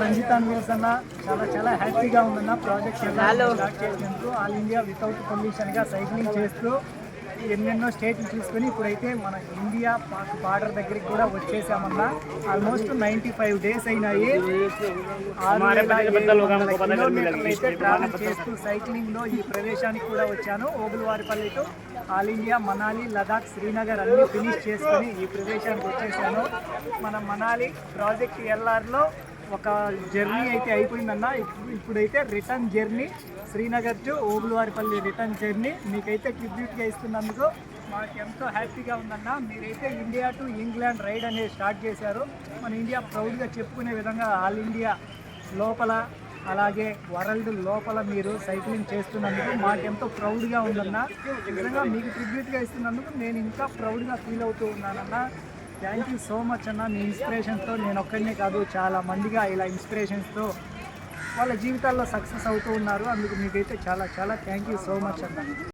రంజితాన్ wills అన్న చాలా హ్యాపీగా ఉందన్న ప్రాజెక్ట్ స్టార్ట్ చేసినందుకు. ఆల్ ఇండియా వితౌట్ పొల్యూషన్గా సైక్లింగ్ చేస్తూ ఎన్నెన్నో స్టేట్లు చూసుకొని ఇప్పుడైతే మన ఇండియా పాక్ బార్డర్ దగ్గరికి కూడా వచ్చేసామన్నా. ఆల్మోస్ట్ 95 days అయినాయి. 6,700 కిలోమీటర్లు అయితే ట్రావెల్ చేస్తూ సైక్లింగ్లో ఈ ప్రదేశానికి కూడా వచ్చాను. Obulavaripalli to all India Manali, Ladakh, Srinagar అన్నీ ఫినిష్ చేసుకొని ఈ ప్రదేశానికి వచ్చేసాను. మన మనాలి ప్రాజెక్ట్ ఎల్ఆర్లో ఒక జర్నీ అయితే అయిపోయిందన్న. ఇప్పుడైతే return journey Srinagar to Obulavaripalli return journey మీకైతే ట్రిబ్యూట్గా ఇస్తున్నందుకు మాకు ఎంతో హ్యాపీగా ఉందన్న. మీరైతే ఇండియా టు ఇంగ్లాండ్ రైడ్ అనేది స్టార్ట్ చేశారు. మన ఇండియా ప్రౌడ్గా చెప్పుకునే విధంగా ఆల్ ఇండియా లోపల అలాగే వరల్డ్ లోపల మీరు సైక్లింగ్ చేస్తున్నందుకు మాకెంతో ప్రౌడ్గా ఉందన్న. నిజంగా మీకు ట్రిబ్యూట్గా ఇస్తున్నందుకు నేను ఇంకా ప్రౌడ్గా ఫీల్ అవుతూ ఉన్నానన్న. థ్యాంక్ యూ సో మచ్ అన్న. మీ ఇన్స్పిరేషన్తో నేను ఒక్కడనే కాదు, చాలా మందిగా ఇలా ఇన్స్పిరేషన్స్తో వాళ్ళ జీవితాల్లో సక్సెస్ అవుతూ ఉన్నారు. అందుకు మీకైతే చాలా థ్యాంక్ యూ సో మచ్ అన్న.